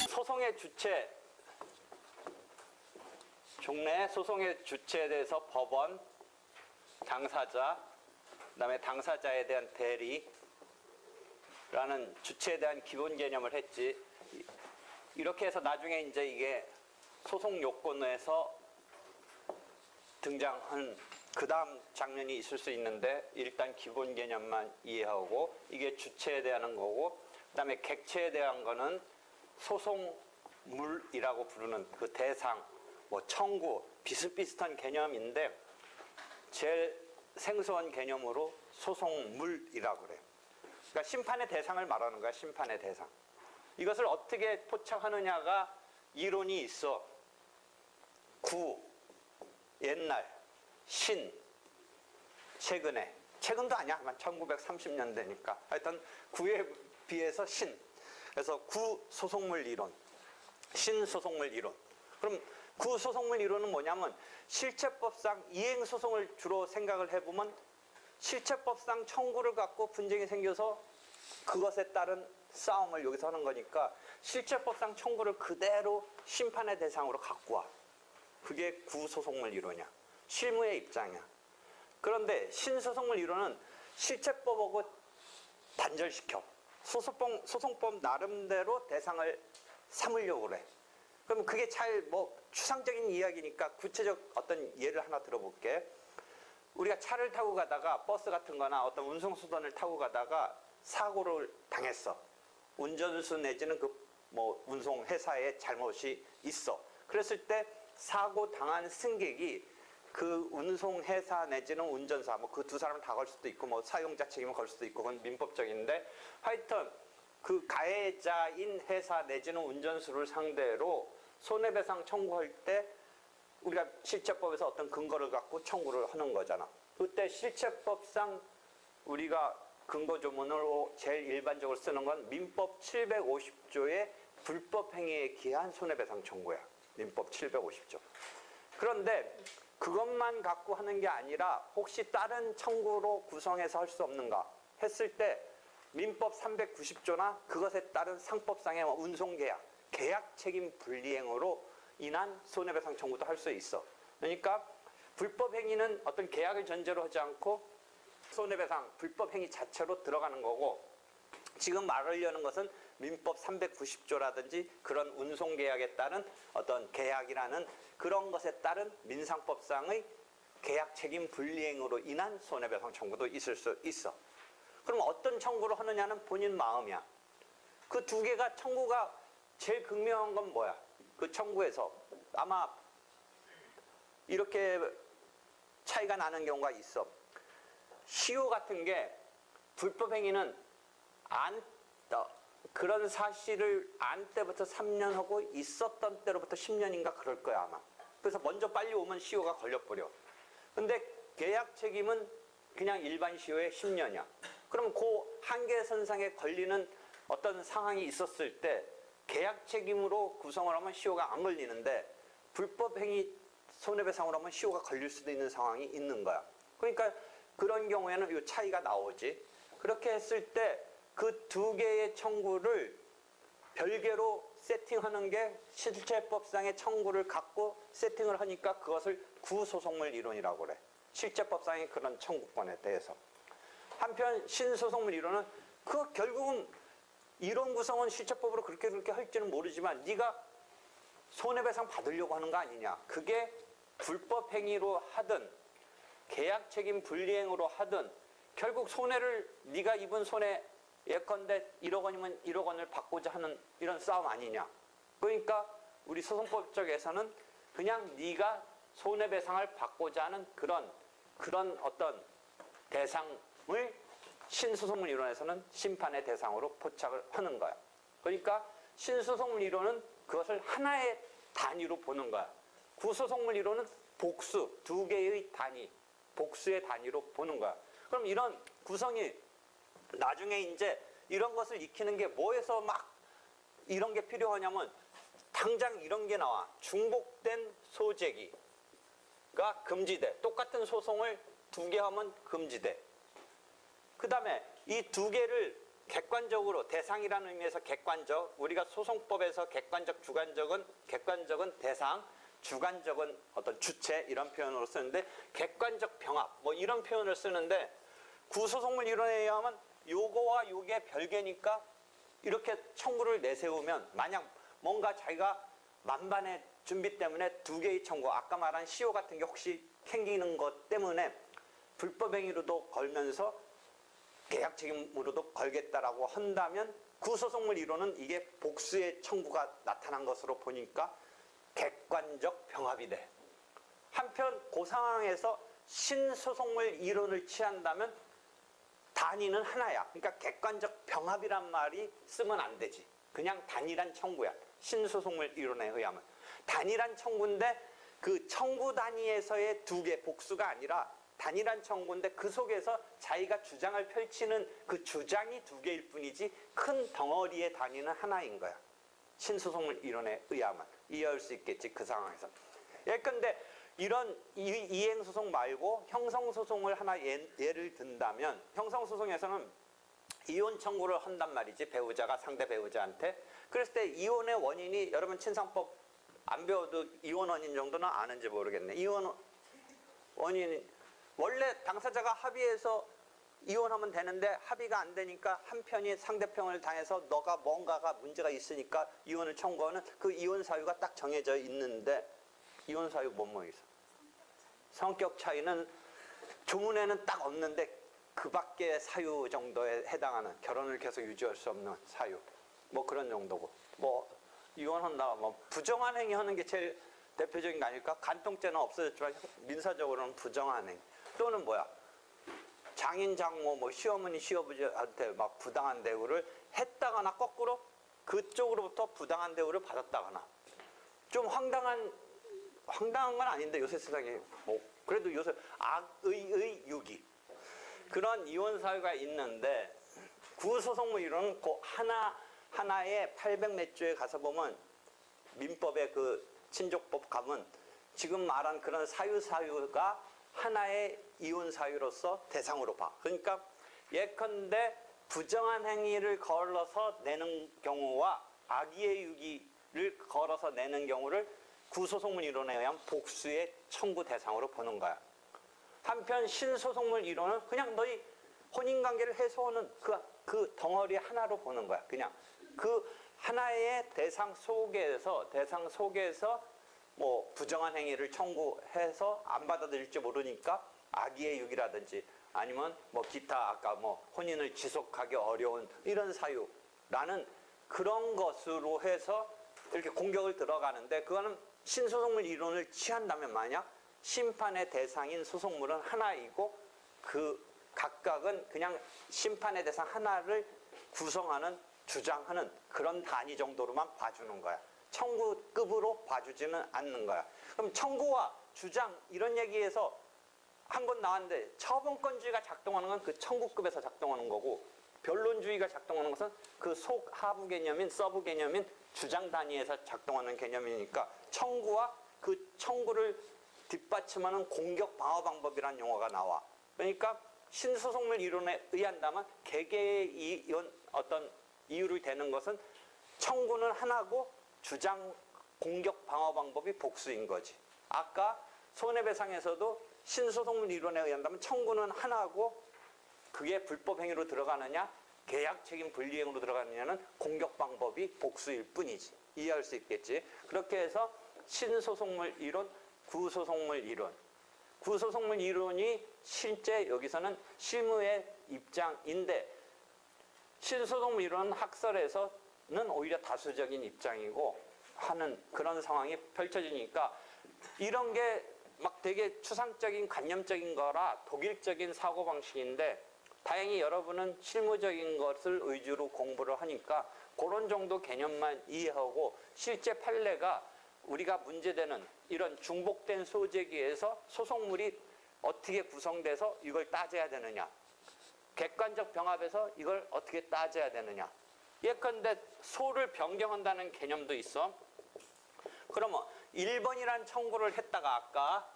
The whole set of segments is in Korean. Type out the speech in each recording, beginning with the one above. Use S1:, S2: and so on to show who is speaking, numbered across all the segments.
S1: 소송의 주체, 종래 소송의 주체에 대해서 법원, 당사자, 그다음에 당사자에 대한 대리라는 주체에 대한 기본 개념을 했지. 이렇게 해서 나중에 이제 이게 소송 요건에서 등장한 그 다음 장면이 있을 수 있는데, 일단 기본 개념만 이해하고, 이게 주체에 대한 거고, 그 다음에 객체에 대한 거는 소송물이라고 부르는 그 대상, 뭐 청구, 비슷비슷한 개념인데 제일 생소한 개념으로 소송물이라고 그래요. 그러니까 심판의 대상을 말하는 거야. 심판의 대상. 이것을 어떻게 포착하느냐가 이론이 있어. 구, 옛날, 신, 최근에. 최근도 아니야. 한 1930년대니까. 하여튼 구에 비해서 신. 그래서 구소송물 이론, 신소송물 이론. 그럼 구소송물 이론은 뭐냐면, 실체법상 이행소송을 주로 생각을 해보면 실체법상 청구를 갖고 분쟁이 생겨서 그것에 따른 싸움을 여기서 하는 거니까 실체법상 청구를 그대로 심판의 대상으로 갖고 와. 그게 구소송물 이론이야. 실무의 입장이야. 그런데 신소송물 이론은 실체법하고 단절시켜. 소송법 나름대로 대상을 삼으려고 그래. 그럼 그게 잘 추상적인 이야기니까 구체적 어떤 예를 하나 들어볼게. 우리가 차를 타고 가다가 버스 같은 거나 어떤 운송수단을 타고 가다가 사고를 당했어. 운전수 내지는 운송회사의 잘못이 있어. 그랬을 때 사고 당한 승객이 그 운송회사 내지는 운전사, 그 두 사람을 다 걸 수도 있고, 사용자 책임을 걸 수도 있고, 그건 민법적인데, 하여튼 그 가해자인 회사 내지는 운전수를 상대로 손해배상 청구할 때 우리가 실체법에서 어떤 근거를 갖고 청구를 하는 거잖아. 그때 실체법상 우리가 근거조문으로 제일 일반적으로 쓰는 건 민법 750조의 불법행위에 기한 손해배상 청구야. 민법 750조. 그런데 그것만 갖고 하는 게 아니라 혹시 다른 청구로 구성해서 할 수 없는가 했을 때 민법 390조나 그것에 따른 상법상의 운송계약, 계약 책임 불이행으로 인한 손해배상 청구도 할 수 있어. 그러니까 불법행위는 어떤 계약을 전제로 하지 않고 손해배상, 불법행위 자체로 들어가는 거고, 지금 말하려는 것은 민법 390조라든지 그런 운송계약에 따른 어떤 계약이라는 그런 것에 따른 민상법상의 계약 책임 불이행으로 인한 손해배상 청구도 있을 수 있어. 그럼 어떤 청구를 하느냐는 본인 마음이야. 그 두 개가 청구가 제일 극명한 건 뭐야? 그 청구에서 아마 이렇게 차이가 나는 경우가 있어. 시효 같은 게 불법행위는 그런 사실을 안 때부터 3년 하고 있었던 때로부터 10년인가 그럴 거야 아마. 그래서 먼저 빨리 오면 시효가 걸려버려. 근데 계약 책임은 그냥 일반 시효의 10년이야. 그럼 그 한계선상에 걸리는 어떤 상황이 있었을 때 계약 책임으로 구성을 하면 시효가 안 걸리는데, 불법행위 손해배상으로 하면 시효가 걸릴 수도 있는 상황이 있는 거야. 그러니까 그런 경우에는 이 차이가 나오지. 그렇게 했을 때 그 두 개의 청구를 별개로 세팅하는 게 실체법상의 청구를 갖고 세팅을 하니까 그것을 구소송물 이론이라고 그래. 실체법상의 그런 청구권에 대해서. 한편 신소송물 이론은 결국은 이론 구성은 실체법으로 그렇게 할지는 모르지만 네가 손해배상 받으려고 하는 거 아니냐. 그게 불법행위로 하든 계약 책임 불이행으로 하든 결국 손해를, 네가 입은 손해 예컨대 1억 원이면 1억 원을 받고자 하는 이런 싸움 아니냐. 그러니까 우리 소송법 쪽에서는 그냥 네가 손해배상을 받고자 하는 그런 어떤 대상을 신소송물 이론에서는 심판의 대상으로 포착을 하는 거야. 그러니까 신소송물 이론은 그것을 하나의 단위로 보는 거야. 구소송물 이론은 복수, 두 개의 단위, 복수의 단위로 보는 거야. 그럼 이런 구성이 나중에 이제 이런 것을 익히는 게 뭐에서 막 이런 게 필요하냐면, 당장 이런 게 나와. 중복된 소재기가 금지돼. 똑같은 소송을 두 개 하면 금지돼. 그 다음에 이 두 개를 객관적으로 대상이라는 의미에서 객관적, 우리가 소송법에서 객관적은 대상, 주관적은 어떤 주체 이런 표현으로 쓰는데 객관적 병합 뭐 이런 표현을 쓰는데 구소송물 이론에 의하면 요거와 요게 별개니까 이렇게 청구를 내세우면 만약 뭔가 자기가 만반의 준비 때문에 두 개의 청구 아까 말한 시효 같은 게 혹시 생기는 것 때문에 불법행위로도 걸면서 계약 책임으로도 걸겠다라고 한다면 구소송물 이론은 이게 복수의 청구가 나타난 것으로 보니까 객관적 병합이 돼. 한편 그 상황에서 신소송물 이론을 취한다면 단위는 하나야. 그러니까 객관적 병합이란 말이 쓰면 안 되지. 그냥 단일한 청구야. 신소송물 이론에 의하면. 단일한 청구인데 그 청구 단위에서의 두 개 복수가 아니라 단일한 청구인데 그 속에서 자기가 주장을 펼치는 그 주장이 두 개일 뿐이지 큰 덩어리의 단위는 하나인 거야. 신소송물 이론에 의하면. 이해할 수 있겠지, 그 상황에서. 예컨대 이런 이행소송 말고 형성소송을 하나 예를 든다면 형성소송에서는 이혼 청구를 한단 말이지, 배우자가 상대 배우자한테. 그랬을 때 이혼의 원인이 여러분 친상법 안 배워도 이혼 원인 정도는 아는지 모르겠네. 이혼 원인 원래 당사자가 합의해서 이혼하면 되는데 합의가 안 되니까 한 편이 상대편을 당해서 너가 뭔가가 문제가 있으니까 이혼을 청구하는 그 이혼 사유가 딱 정해져 있는데 이혼 사유 뭐뭐 있어? 성격 차이는 조문에는 딱 없는데 그 밖의 사유 정도에 해당하는 결혼을 계속 유지할 수 없는 사유 뭐 그런 정도고 뭐 이혼한다 뭐 부정한 행위 하는 게 제일 대표적인 거 아닐까? 간통죄는 없어졌지만 민사적으로는 부정한 행위 또는 뭐야? 장인 장모 뭐 시어머니 시아버지한테 막 부당한 대우를 했다거나 거꾸로 그쪽으로부터 부당한 대우를 받았다거나 좀 황당한 건 아닌데 요새 세상에 뭐 그래도 요새 악의의 유기 그런 이혼 사유가 있는데 구소송물 이론은 그 하나의 800 몇 조에 가서 보면 민법의 그 친족법 가면 지금 말한 그런 사유가 하나의 이혼 사유로서 대상으로 봐. 그러니까 예컨대 부정한 행위를 걸어서 내는 경우와 악의의 유기를 걸어서 내는 경우를 구소송물 이론에 의한 복수의 청구 대상으로 보는 거야. 한편 신소송물 이론은 그냥 너희 혼인관계를 해소하는 그 덩어리 하나로 보는 거야. 그냥 그 하나의 대상 속에서 뭐 부정한 행위를 청구해서 안 받아들일지 모르니까 악의의 유기라든지 아니면 뭐 기타 아까 뭐 혼인을 지속하기 어려운 이런 사유라는 그런 것으로 해서 이렇게 공격을 들어가는데 그거는 신소송물 이론을 취한다면 만약 심판의 대상인 소송물은 하나이고 그 각각은 그냥 심판의 대상 하나를 구성하는 주장하는 그런 단위 정도로만 봐주는 거야. 청구급으로 봐주지는 않는 거야. 그럼 청구와 주장 이런 얘기에서 한 건 나왔는데 처분권주의가 작동하는 건 그 청구급에서 작동하는 거고 변론주의가 작동하는 것은 그 하부 개념인 서브 개념인 주장 단위에서 작동하는 개념이니까 청구와 그 청구를 뒷받침하는 공격 방어 방법이라는 용어가 나와. 그러니까 신소송물 이론에 의한다면 개개의 어떤 이유를 대는 것은 청구는 하나고 주장 공격 방어 방법이 복수인 거지. 아까 손해배상에서도 신소송물 이론에 의한다면 청구는 하나고 그게 불법 행위로 들어가느냐 계약 책임 분리행위로 들어가느냐는 공격 방법이 복수일 뿐이지. 이해할 수 있겠지. 그렇게 해서 신소송물 이론, 구소송물 이론. 구소송물 이론이 실제 여기서는 실무의 입장인데 신소송물 이론은 학설에서는 오히려 다수적인 입장이고 하는 그런 상황이 펼쳐지니까 이런 게 막 되게 추상적인 관념적인 거라 독일적인 사고방식인데 다행히 여러분은 실무적인 것을 위주로 공부를 하니까 그런 정도 개념만 이해하고 실제 판례가 우리가 문제되는 이런 중복된 소재기에서 소송물이 어떻게 구성돼서 이걸 따져야 되느냐 객관적 병합에서 이걸 어떻게 따져야 되느냐 예컨대 소를 변경한다는 개념도 있어. 그러면 1번이란 청구를 했다가 아까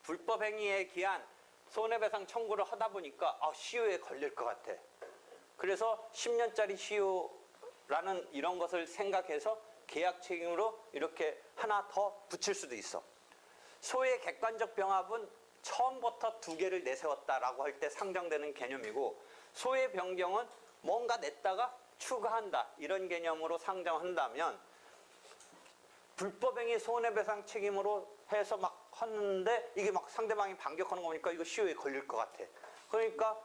S1: 불법 행위에 기한 손해배상 청구를 하다 보니까 시효에 걸릴 것 같아. 그래서 10년짜리 시효라는 이런 것을 생각해서 계약 책임으로 이렇게 하나 더 붙일 수도 있어. 소의 객관적 병합은 처음부터 두 개를 내세웠다라고 할 때 상정되는 개념이고, 소의 변경은 뭔가 냈다가 추가한다 이런 개념으로 상정한다면, 불법행위 손해배상 책임으로 해서 막 하는데 이게 막 상대방이 반격하는 거 보니까 이거 시효에 걸릴 것 같아. 그러니까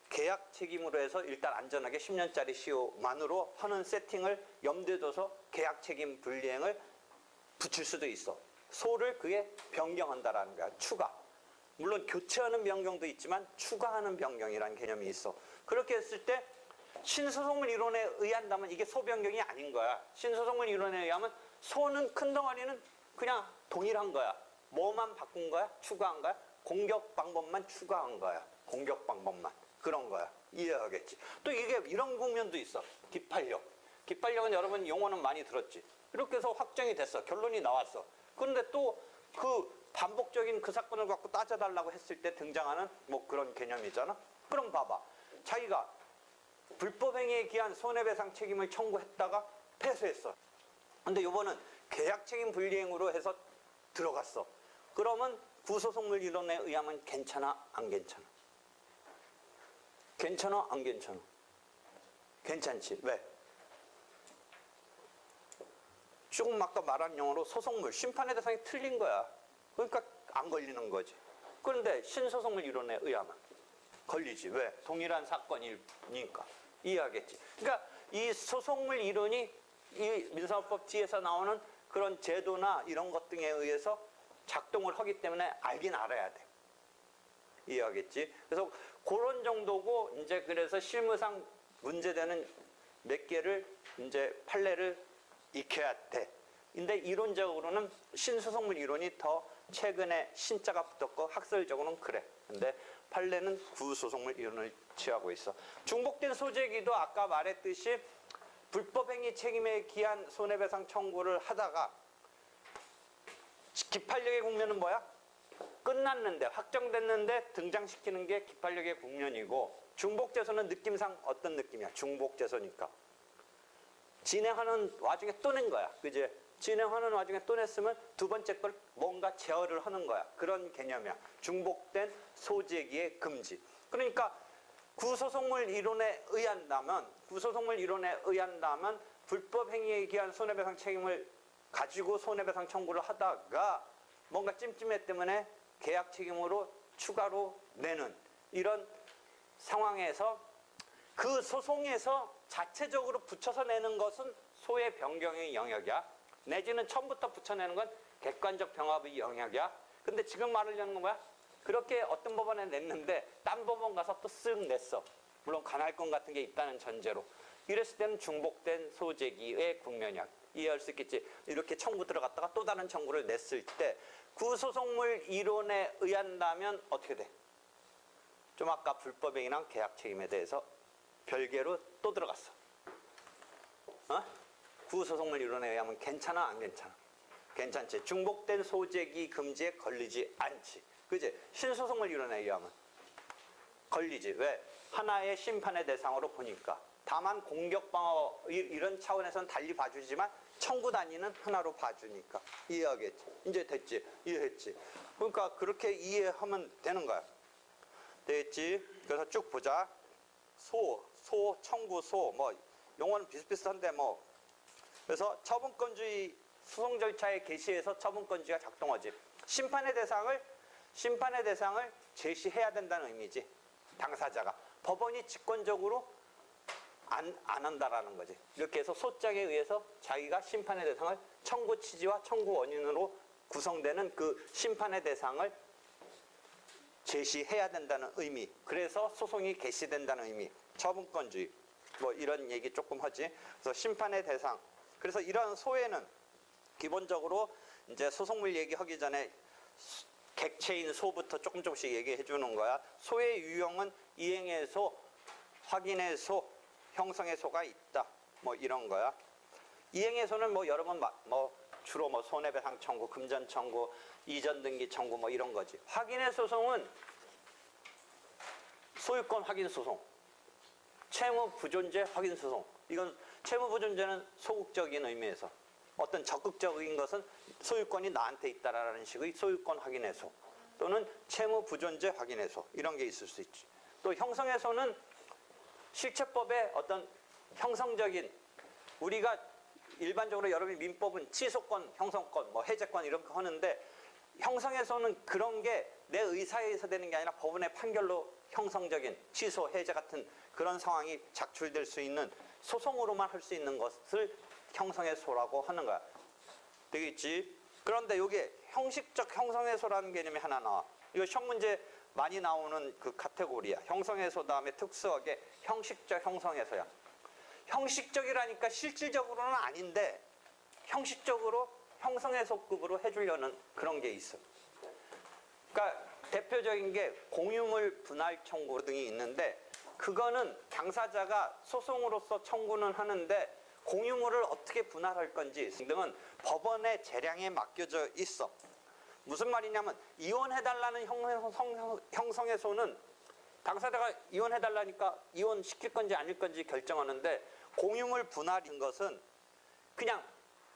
S1: 계약 책임으로 해서 일단 안전하게 10년짜리 시효만으로 하는 세팅을 염두에 둬서 계약 책임 불이행을 붙일 수도 있어. 소를 그게 변경한다라는 거야. 추가. 물론 교체하는 변경도 있지만 추가하는 변경이라는 개념이 있어. 그렇게 했을 때 신소송물 이론에 의한다면 이게 소 변경이 아닌 거야. 신소송물 이론에 의하면 소는 큰 덩어리는 그냥 동일한 거야. 뭐만 바꾼 거야? 추가한 거야? 공격 방법만 추가한 거야. 공격 방법만. 그런 거야. 이해하겠지? 또 이게 이런 국면도 있어. 기판력. 기판력은 여러분 용어는 많이 들었지. 이렇게 해서 확정이 됐어. 결론이 나왔어. 그런데 또 그 반복적인 그 사건을 갖고 따져달라고 했을 때 등장하는 뭐 그런 개념이잖아. 그럼 봐봐. 자기가 불법행위에 기한 손해배상 책임을 청구했다가 패소했어. 근데 이번은 계약책임 불이행으로 해서 들어갔어. 그러면 구소송물 이론에 의하면 괜찮아? 안 괜찮아? 괜찮아? 안 괜찮아? 괜찮지. 왜? 조금 아까 말한 용어로 소송물, 심판의 대상이 틀린 거야. 그러니까 안 걸리는 거지. 그런데 신소송물 이론에 의하면 걸리지. 왜? 동일한 사건이니까. 이해하겠지. 그러니까 이 소송물 이론이 이 민사법 뒤에서 나오는 그런 제도나 이런 것 등에 의해서 작동을 하기 때문에 알긴 알아야 돼. 이해하겠지? 그래서 그런 정도고, 이제 그래서 실무상 문제되는 몇 개를 이제 판례를 익혀야 돼. 근데 이론적으로는 신소송물 이론이 더 최근에 신자가 붙었고 학설적으로는 그래. 근데 판례는 구소송물 이론을 취하고 있어. 중복된 소재기도 아까 말했듯이 불법행위 책임에 기한 손해배상 청구를 하다가 기판력의 국면은 뭐야? 끝났는데, 확정됐는데 등장시키는 게 기판력의 국면이고, 중복재소는 느낌상 어떤 느낌이야? 중복재소니까 진행하는 와중에 또 낸 거야. 그지? 진행하는 와중에 또 냈으면 두 번째 걸 뭔가 제어를 하는 거야. 그런 개념이야. 중복된 소재기의 금지. 그러니까 구소송물 이론에 의한다면 불법 행위에 기한 손해배상 책임을 가지고 손해배상 청구를 하다가 뭔가 찜찜해 때문에 계약 책임으로 추가로 내는 이런 상황에서 그 소송에서 자체적으로 붙여서 내는 것은 소의 변경의 영역이야. 내지는 처음부터 붙여내는 건 객관적 병합의 영역이야. 근데 지금 말하려는 건 뭐야? 그렇게 어떤 법원에 냈는데 딴 법원 가서 또 쓱 냈어. 물론 관할권 같은 게 있다는 전제로. 이랬을 때는 중복된 소재기의 국면이야. 이해할 수 있겠지? 이렇게 청구 들어갔다가 또 다른 청구를 냈을 때 구소송물 이론에 의한다면 어떻게 돼? 좀 아까 불법행위랑 계약 책임에 대해서 별개로 또 들어갔어. 구소송물 이론에 의하면 괜찮아? 안 괜찮아? 괜찮지. 중복된 소재기 금지에 걸리지 않지. 그지? 신소송물 이론에 의하면 걸리지. 왜? 하나의 심판의 대상으로 보니까. 다만 공격방어 이런 차원에서는 달리 봐주지만 청구 단위는 하나로 봐주니까. 이해하겠지? 이제 됐지? 이해했지? 그러니까 그렇게 이해하면 되는 거야. 됐지? 그래서 쭉 보자. 청구, 뭐 용어는 비슷비슷한데 뭐. 그래서 처분권주의 소송 절차의 개시에서 처분권주의가 작동하지. 심판의 대상을 제시해야 된다는 의미지. 당사자가. 법원이 직권적으로 안 한다라는 거지. 이렇게 해서 소장에 의해서 자기가 심판의 대상을 청구 취지와 청구 원인으로 구성되는 그 심판의 대상을 제시해야 된다는 의미. 그래서 소송이 개시된다는 의미. 처분권주의. 뭐 이런 얘기 조금 하지. 그래서 심판의 대상. 그래서 이런 소에는 기본적으로 이제 소송물 얘기하기 전에 객체인 소부터 조금씩 얘기해 주는 거야. 소의 유형은 이행의 소, 확인의 소, 형성의 소가 있다. 뭐 이런 거야. 이행의 소는 뭐 여러 번 주로 뭐 손해배상 청구, 금전 청구, 이전 등기 청구 뭐 이런 거지. 확인의 소송은 소유권 확인 소송, 채무 부존재 확인 소송. 이건 채무 부존재는 소극적인 의미에서, 어떤 적극적인 것은 소유권이 나한테 있다라는 식의 소유권 확인해소, 또는 채무 부존재 확인해소, 이런 게 있을 수 있지. 또 형성해소는 실체법의 어떤 형성적인, 우리가 일반적으로 여러분이 민법은 취소권, 형성권, 뭐 해제권 이런 거 하는데, 형성해소는 그런 게 내 의사에 의해서 되는 게 아니라 법원의 판결로 형성적인 취소, 해제 같은 그런 상황이 작출될 수 있는, 소송으로만 할 수 있는 것을 형성해소라고 하는 거야. 되겠지? 그런데 이게 형식적 형성해소라는 개념이 하나 나와. 이거 시험 문제 많이 나오는 그 카테고리야. 형성해소 다음에 특수하게 형식적 형성해소야. 형식적이라니까 실질적으로는 아닌데 형식적으로 형성해소급으로 해주려는 그런 게 있어. 그러니까 대표적인 게 공유물 분할 청구 등이 있는데, 그거는 당사자가 소송으로서 청구는 하는데 공유물을 어떻게 분할할 건지 등은 법원의 재량에 맡겨져 있어. 무슨 말이냐면, 이혼해달라는 형성해소는 당사자가 이혼해달라니까 이혼시킬 건지 아닐 건지 결정하는데, 공유물 분할인 것은 그냥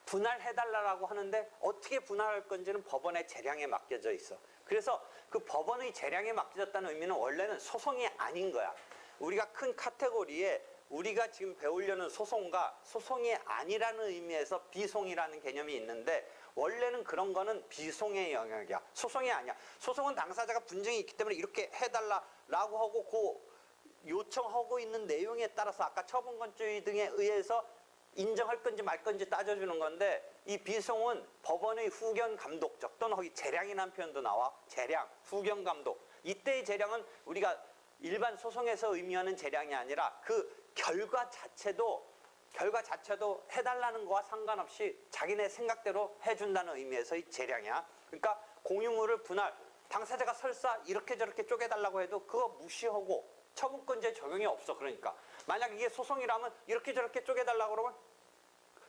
S1: 분할해달라고 하는데 어떻게 분할할 건지는 법원의 재량에 맡겨져 있어. 그래서 그 법원의 재량에 맡겨졌다는 의미는 원래는 소송이 아닌 거야. 우리가 큰 카테고리에 우리가 지금 배우려는 소송과 소송이 아니라는 의미에서 비송이라는 개념이 있는데, 원래는 그런 거는 비송의 영역이야. 소송이 아니야. 소송은 당사자가 분쟁이 있기 때문에 이렇게 해달라고 하고 그 요청하고 있는 내용에 따라서 아까 처분권주의 등에 의해서 인정할 건지 말 건지 따져주는 건데, 이 비송은 법원의 후견 감독적, 또는 거기 재량이라는 표현도 나와. 재량, 후견 감독. 이때의 재량은 우리가 일반 소송에서 의미하는 재량이 아니라 그 결과 자체도 해달라는 거와 상관없이 자기네 생각대로 해준다는 의미에서의 재량이야. 그러니까 공유물을 분할, 당사자가 설사 이렇게 저렇게 쪼개달라고 해도 그거 무시하고 처분권제 적용이 없어. 그러니까 만약 이게 소송이라면 이렇게 저렇게 쪼개달라고 그러면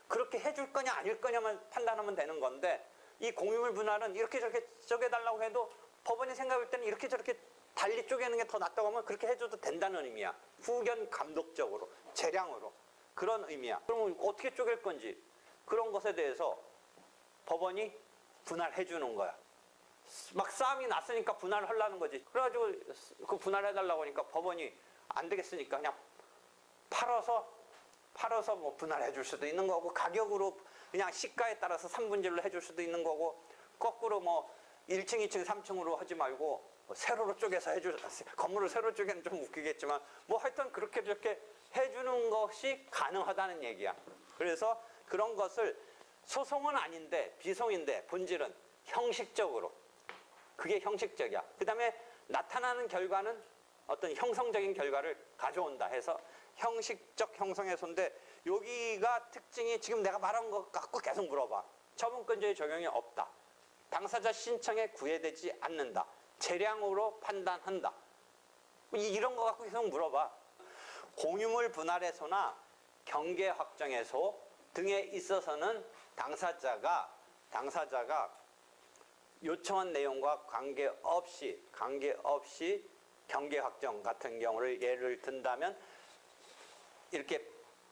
S1: 그렇게 해줄 거냐 아닐 거냐만 판단하면 되는 건데, 이 공유물 분할은 이렇게 저렇게 쪼개달라고 해도 법원이 생각할 때는 이렇게 저렇게 달리 쪼개는 게 더 낫다고 하면 그렇게 해줘도 된다는 의미야. 후견 감독적으로, 재량으로. 그런 의미야. 그러면 어떻게 쪼갤 건지 그런 것에 대해서 법원이 분할해 주는 거야. 막 싸움이 났으니까 분할을 하려는 거지. 그래가지고 그 분할해달라고 하니까 법원이 안 되겠으니까 그냥 팔아서 뭐 분할해 줄 수도 있는 거고, 가격으로 그냥 시가에 따라서 3분절로 해줄 수도 있는 거고, 거꾸로 뭐 1층, 2층, 3층으로 하지 말고 세로로 쪼개서 건물을 세로 쪼개는 좀 웃기겠지만 뭐 하여튼 그렇게 저렇게 해주는 것이 가능하다는 얘기야. 그래서 그런 것을 소송은 아닌데 비송인데 본질은 형식적으로, 그게 형식적이야. 그 다음에 나타나는 결과는 어떤 형성적인 결과를 가져온다 해서 형식적 형성해소인데, 여기가 특징이 지금 내가 말한 것 갖고 계속 물어봐. 처분권자의 적용이 없다. 당사자 신청에 구애되지 않는다. 재량으로 판단한다. 이런 거 갖고 계속 물어봐. 공유물 분할해소나 경계 확정해소 등에 있어서는 당사자가 요청한 내용과 관계없이 경계 확정 같은 경우를 예를 든다면, 이렇게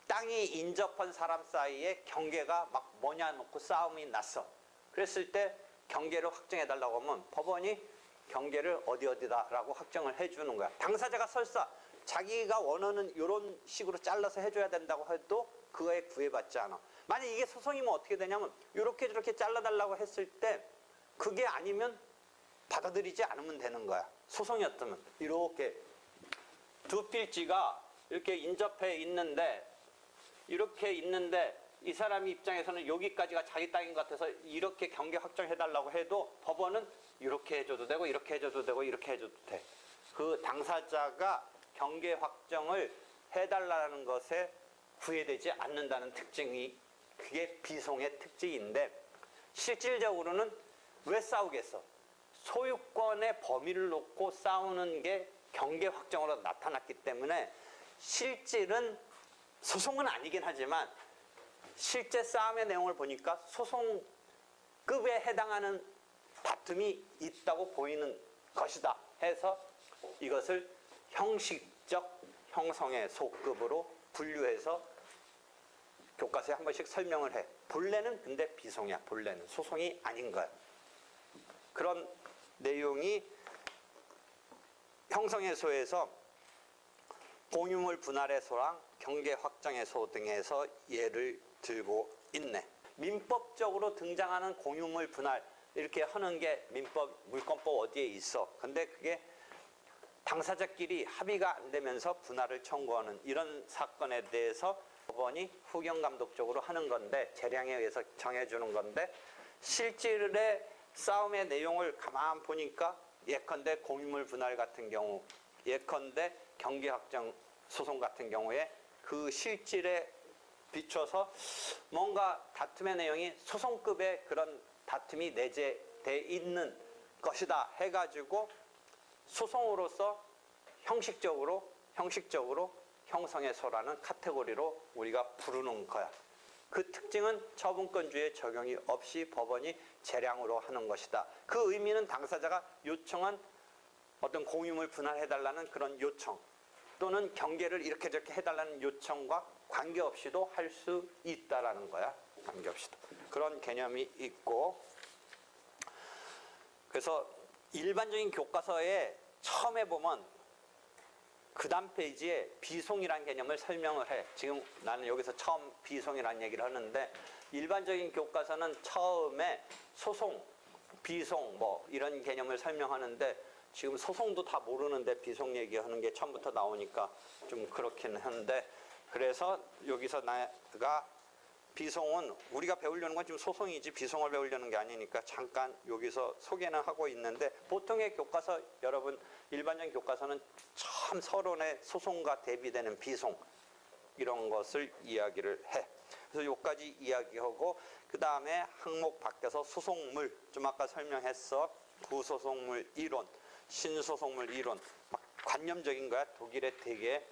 S1: 땅이 인접한 사람 사이에 경계가 막 뭐냐 놓고 싸움이 났어. 그랬을 때 경계를 확정해달라고 하면 법원이 경계를 어디다라고 확정을 해주는 거야. 당사자가 설사 자기가 원하는 이런 식으로 잘라서 해줘야 된다고 해도 그거에 구애받지 않아. 만약 이게 소송이면 어떻게 되냐면, 이렇게 저렇게 잘라달라고 했을 때 그게 아니면 받아들이지 않으면 되는 거야. 소송이었다면 이렇게 두 필지가 이렇게 인접해 있는데, 이 사람 입장에서는 여기까지가 자기 땅인 것 같아서 이렇게 경계 확정해달라고 해도 법원은 이렇게 해줘도 되고 이렇게 해줘도 되고 이렇게 해줘도 돼. 그 당사자가 경계 확정을 해달라는 것에 구애되지 않는다는 특징이, 그게 비송의 특징인데, 실질적으로는 왜 싸우겠어? 소유권의 범위를 놓고 싸우는 게 경계 확정으로 나타났기 때문에 실질은 소송은 아니긴 하지만, 실제 싸움의 내용을 보니까 소송급에 해당하는 다툼이 있다고 보이는 것이다 해서 이것을 형식적 형성의 소급으로 분류해서 교과서에 한 번씩 설명을 해. 본래는 근데 비송이야. 본래는 소송이 아닌 거야. 그런 내용이 형성의 소에서 공유물 분할의 소랑 경계 확장의 소 등에서 예를 들고 있네. 민법적으로 등장하는 공유물 분할 이렇게 하는 게 물권법 어디에 있어. 근데 그게 당사자끼리 합의가 안 되면서 분할을 청구하는 이런 사건에 대해서 법원이 후견감독적으로 하는 건데, 재량에 의해서 정해주는 건데, 실질의 싸움의 내용을 가만 보니까 예컨대 공유물 분할 같은 경우, 예컨대 경계확정 소송 같은 경우에 그 실질에 비춰서 뭔가 다툼의 내용이 소송급의 그런 다툼이 내재돼 있는 것이다 해가지고 소송으로서 형식적으로 형성의 소라는 카테고리로 우리가 부르는 거야. 그 특징은 처분권주의 적용이 없이 법원이 재량으로 하는 것이다. 그 의미는 당사자가 요청한 어떤 공유물 분할해달라는 그런 요청 또는 경계를 이렇게 저렇게 해달라는 요청과 관계없이도 할 수 있다라는 거야. 관계없이도. 그런 개념이 있고, 그래서 일반적인 교과서에 처음에 보면 그 다음 페이지에 비송이라는 개념을 설명을 해. 지금 나는 여기서 처음 비송이라는 얘기를 하는데, 일반적인 교과서는 처음에 소송, 비송 뭐 이런 개념을 설명하는데, 지금 소송도 다 모르는데 비송 얘기하는 게 처음부터 나오니까 좀 그렇긴 한데, 그래서 여기서 내가 비송은 우리가 배우려는 건 지금 소송이지 비송을 배우려는 게 아니니까 잠깐 여기서 소개는 하고 있는데, 보통의 교과서, 여러분 일반적인 교과서는 참 서론에 소송과 대비되는 비송 이런 것을 이야기를 해. 그래서 여기까지 이야기하고, 그 다음에 항목 밖에서 소송물, 좀 아까 설명했어. 구소송물 이론, 신소송물 이론, 막 관념적인 거야. 독일의 되게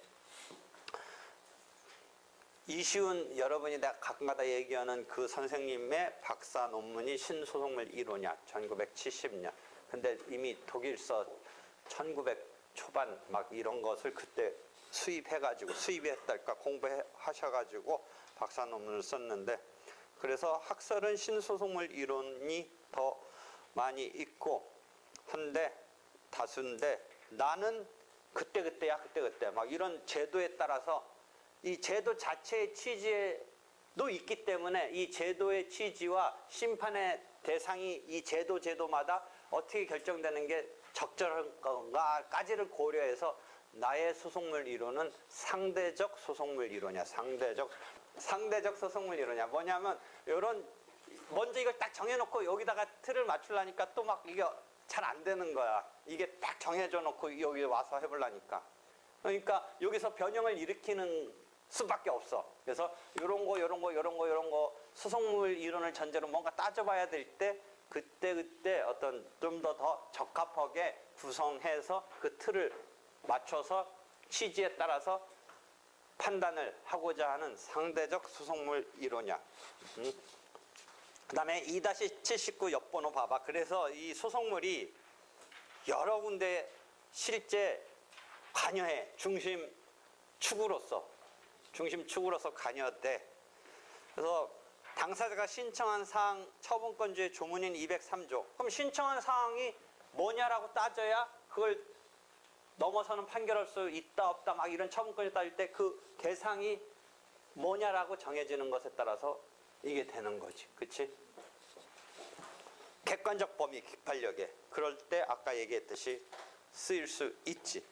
S1: 이시훈, 여러분이 내가 가끔가다 얘기하는 그 선생님의 박사 논문이 신소송물 이론이야. 1970년. 근데 이미 독일서 1900 초반 막 이런 것을 그때 수입했달까 공부하셔가지고 박사 논문을 썼는데, 그래서 학설은 신소송물 이론이 더 많이 있고 한데 다수인데, 나는 그때야 막 이런 제도에 따라서 이 제도 자체의 취지에도 있기 때문에 이 제도의 취지와 심판의 대상이 이 제도마다 어떻게 결정되는 게 적절한 건가까지를 고려해서 나의 소송물 이론은 상대적 소송물 이론이야. 상대적 소송물 이론이야. 뭐냐면 이런 먼저 이걸 딱 정해놓고 여기다가 틀을 맞추려니까 또 막 이게 잘 안 되는 거야. 이게 딱 정해져 놓고 여기 와서 해보려니까. 그러니까 여기서 변형을 일으키는 수밖에 없어. 그래서 이런 거 소송물 이론을 전제로 뭔가 따져봐야 될 때 그때 어떤 좀 더 적합하게 구성해서 그 틀을 맞춰서 취지에 따라서 판단을 하고자 하는 상대적 소송물 이론이야. 그 다음에 2-79 옆번호 봐봐. 그래서 이 소송물이 여러 군데 실제 관여해. 중심축으로서 관여돼. 그래서 당사자가 신청한 사항 처분권주의 조문인 203조. 그럼 신청한 사항이 뭐냐라고 따져야 그걸 넘어서는 판결할 수 있다 없다 막 이런 처분권을 따질 때 그 대상이 뭐냐라고 정해지는 것에 따라서 이게 되는 거지. 그치? 객관적 범위 기판력에 그럴 때 아까 얘기했듯이 쓰일 수 있지.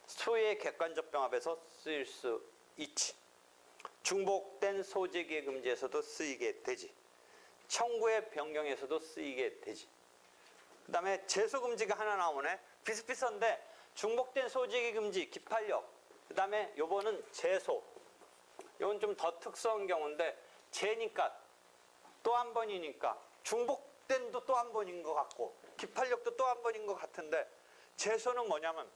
S1: 소의 객관적 병합에서 쓰일 수 있지. 중복된 소재기의 금지에서도 쓰이게 되지. 청구의 변경에서도 쓰이게 되지. 그 다음에 제소금지가 하나 나오네. 비슷비슷한데 중복된 소재기 금지, 기판력. 그 다음에 요거는 제소. 이건 좀 더 특수한 경우인데 제니까 또 한 번이니까 중복된도 또 한 번인 것 같고 기판력도 또 한 번인 것 같은데, 제소는 뭐냐면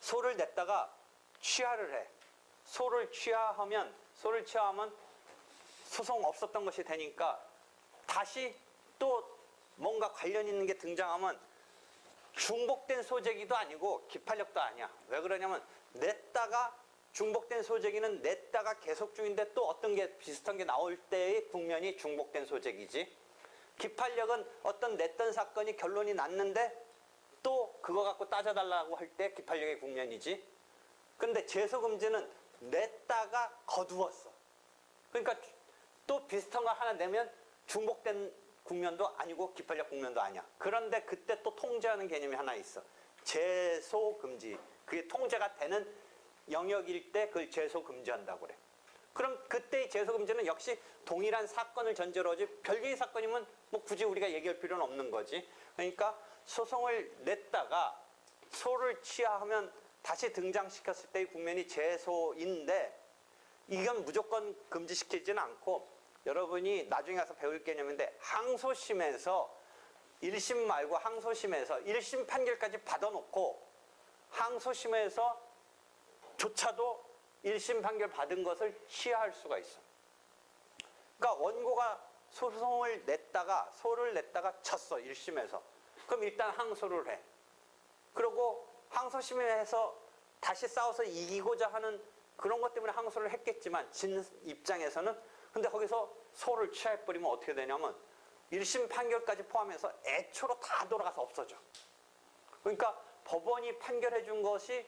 S1: 소를 냈다가 취하를 해. 소를 취하하면 소송 없었던 것이 되니까 다시 또 뭔가 관련 있는 게 등장하면 중복된 소재기도 아니고 기판력도 아니야. 왜 그러냐면 냈다가 중복된 소재기는 냈다가 계속 중인데 또 어떤 게 비슷한 게 나올 때의 국면이 중복된 소재기지. 기판력은 어떤 냈던 사건이 결론이 났는데 또 그거 갖고 따져달라고 할 때 기판력의 국면이지. 근데 제소금지는 냈다가 거두었어. 그러니까 또 비슷한 거 하나 내면 중복된 국면도 아니고 기판력 국면도 아니야. 그런데 그때 또 통제하는 개념이 하나 있어. 제소금지. 그게 통제가 되는 영역일 때 그걸 제소금지한다고 그래. 그럼 그때의 제소금지는 역시 동일한 사건을 전제로 하지 별개의 사건이면 뭐 굳이 우리가 얘기할 필요는 없는 거지. 그러니까 소송을 냈다가 소를 취하하면 다시 등장시켰을 때의 국면이 제소인데 이건 무조건 금지시키지는 않고 여러분이 나중에 가서 배울 개념인데 항소심에서 1심 말고 항소심에서 1심 판결까지 받아놓고 항소심에서 조차도 1심 판결 받은 것을 취하할 수가 있어. 그러니까 원고가 소송을 냈다가 소를 냈다가 졌어 1심에서. 그럼 일단 항소를 해. 그리고 항소심에서 다시 싸워서 이기고자 하는 그런 것 때문에 항소를 했겠지만 진 입장에서는 근데 거기서 소를 취해버리면 어떻게 되냐면 1심 판결까지 포함해서 애초로 다 돌아가서 없어져. 그러니까 법원이 판결해 준 것이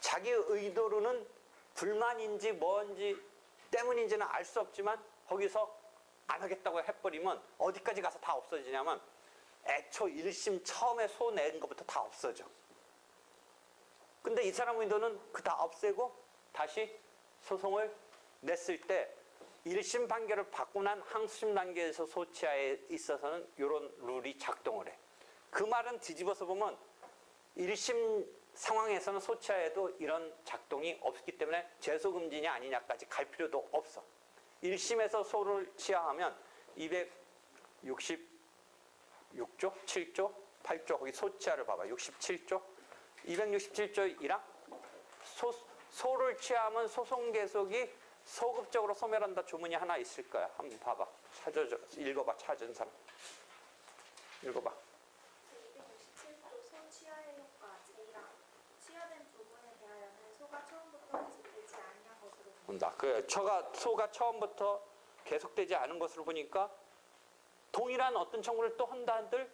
S1: 자기 의도로는 불만인지 뭔지 때문인지는 알 수 없지만 거기서 안 하겠다고 해버리면 어디까지 가서 다 없어지냐면 애초 1심 처음에 소 낸 것부터 다 없어져. 근데 이 사람 의도는 그 다 없애고 다시 소송을 냈을 때 1심 판결을 받고 난 항소심 단계에서 소취하에 있어서는 이런 룰이 작동을 해. 그 말은 뒤집어서 보면 1심 상황에서는 소취하에도 이런 작동이 없기 때문에 제소금지냐 아니냐까지 갈 필요도 없어. 1심에서 소를 취하하면 266조, 7조, 8조 거기 소취하를 봐봐. 67조, 267조 1항 소를 취하면 소송 계속이 소급적으로 소멸한다 조문이 하나 있을 거야. 한번 봐봐. 읽어봐. 찾은 사람. 읽어봐.
S2: 제267조 소취하의 효과 제1항 취하된 부분에 대하여는 소가 처음부터 계속되지 아니한 것으로
S1: 본다. 소가 처음부터 계속되지 않은 것으로 보니까 동일한 어떤 청구를 또 한다 한들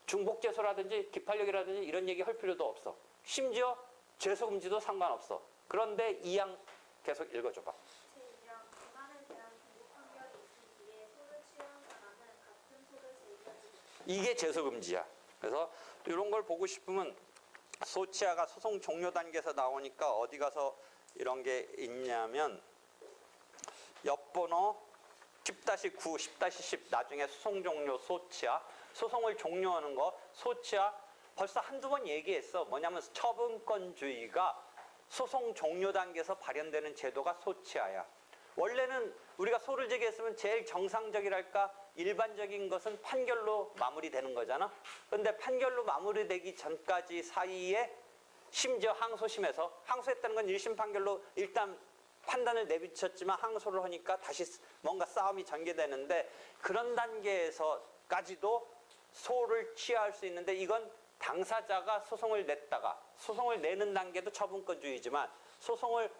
S1: 중복제소라든지 기판력이라든지 이런 얘기 할 필요도 없어. 심지어 제소금지도 상관없어. 그런데 2항 계속 읽어줘봐.
S2: 제2항 불만에 대한 중복 판결이 있은 뒤에 소를 취한 사람은 같은 소를 제기하지 못한다.
S1: 이게 제소금지야. 그래서 이런 걸 보고 싶으면 소취하가 소송 종료 단계에서 나오니까 어디 가서 이런 게 있냐면 옆번호 10-9, 10-10 나중에 소송 종료 소취하 소송을 종료하는 거 소취하 벌써 한두 번 얘기했어. 뭐냐면 처분권주의가 소송 종료 단계에서 발현되는 제도가 소취하야. 원래는 우리가 소를 제기했으면 제일 정상적이랄까 일반적인 것은 판결로 마무리되는 거잖아. 그런데 판결로 마무리되기 전까지 사이에 심지어 항소심에서 항소했다는 건 1심 판결로 일단 판단을 내비쳤지만 항소를 하니까 다시 뭔가 싸움이 전개되는데 그런 단계에서까지도 소를 취하할 수 있는데 이건 당사자가 소송을 냈다가 소송을 내는 단계도 처분권주의지만 소송을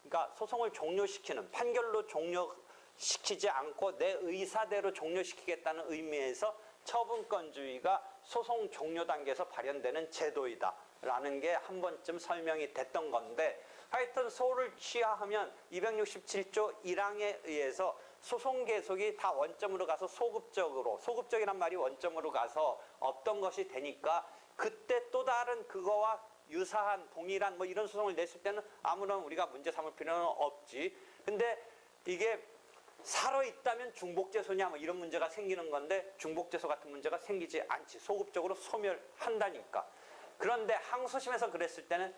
S1: 그러니까 소송을 종료시키는 판결로 종료시키지 않고 내 의사대로 종료시키겠다는 의미에서 처분권주의가 소송 종료 단계에서 발현되는 제도이다라는 게 한 번쯤 설명이 됐던 건데 하여튼 소를 취하하면 267조 1항에 의해서 소송 계속이 다 원점으로 가서 소급적이란 말이 원점으로 가서 없던 것이 되니까 그때 또 다른 그거와 유사한 동일한 뭐 이런 소송을 냈을 때는 아무런 우리가 문제 삼을 필요는 없지. 근데 이게 살아있다면 중복제소냐 뭐 이런 문제가 생기는 건데 중복제소 같은 문제가 생기지 않지. 소급적으로 소멸한다니까. 그런데 항소심에서 그랬을 때는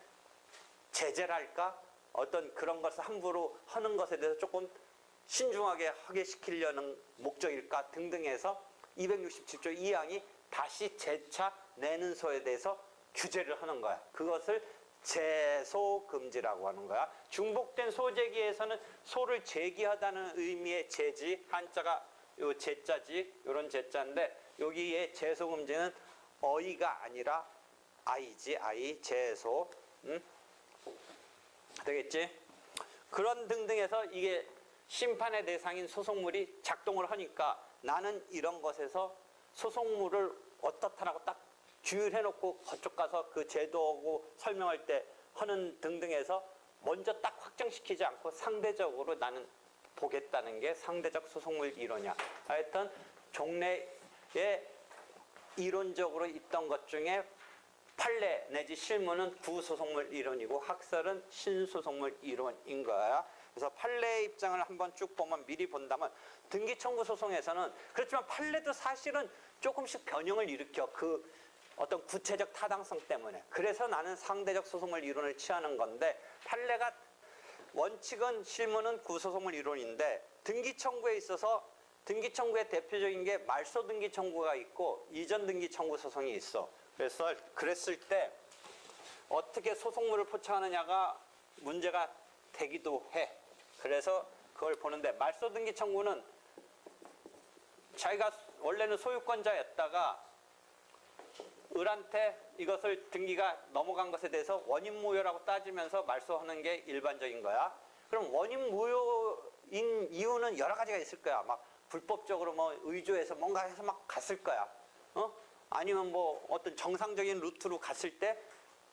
S1: 제재랄까 어떤 그런 것을 함부로 하는 것에 대해서 조금 신중하게 하게 시키려는 목적일까 등등해서 267조 2항이 다시 재차 내는 소에 대해서 규제를 하는 거야. 그것을 제소금지라고 하는 거야. 중복된 소제기에서는 소를 제기하다는 의미의 제지, 한자가 요 제자지, 요런 제자인데 여기에 제소금지는 어이가 아니라 아이지, 아이, 제소. 되겠지? 그런 등등해서 이게 심판의 대상인 소속물이 작동을 하니까 나는 이런 것에서 소속물을 어떻다라고 딱 규율해놓고 그쪽 가서 그 제도하고 설명할 때 하는 등등해서 먼저 딱 확정시키지 않고 상대적으로 나는 보겠다는 게 상대적 소속물 이론이야. 하여튼 종래에 이론적으로 있던 것 중에 판례 내지 실무는 구소속물 이론이고 학설은 신소속물 이론인 거야. 그래서 판례의 입장을 한번 쭉 보면 미리 본다면 등기청구 소송에서는 그렇지만 판례도 사실은 조금씩 변형을 일으켜 그 어떤 구체적 타당성 때문에. 그래서 나는 상대적 소속물 이론을 취하는 건데 판례가 원칙은 실무는 구소속물 이론인데 등기청구에 있어서 등기청구의 대표적인 게 말소등기 청구가 있고 이전 등기 청구 소송이 있어. 그래서 그랬을 때 어떻게 소속물을 포착하느냐가 문제가 되기도 해. 그래서 그걸 보는데 말소등기 청구는 자기가 원래는 소유권자였다가 을한테 이것을 등기가 넘어간 것에 대해서 원인 무효라고 따지면서 말소하는 게 일반적인 거야. 그럼 원인 무효인 이유는 여러 가지가 있을 거야. 막 불법적으로 뭐 의조해서 뭔가 해서 막 갔을 거야. 아니면 뭐 어떤 정상적인 루트로 갔을 때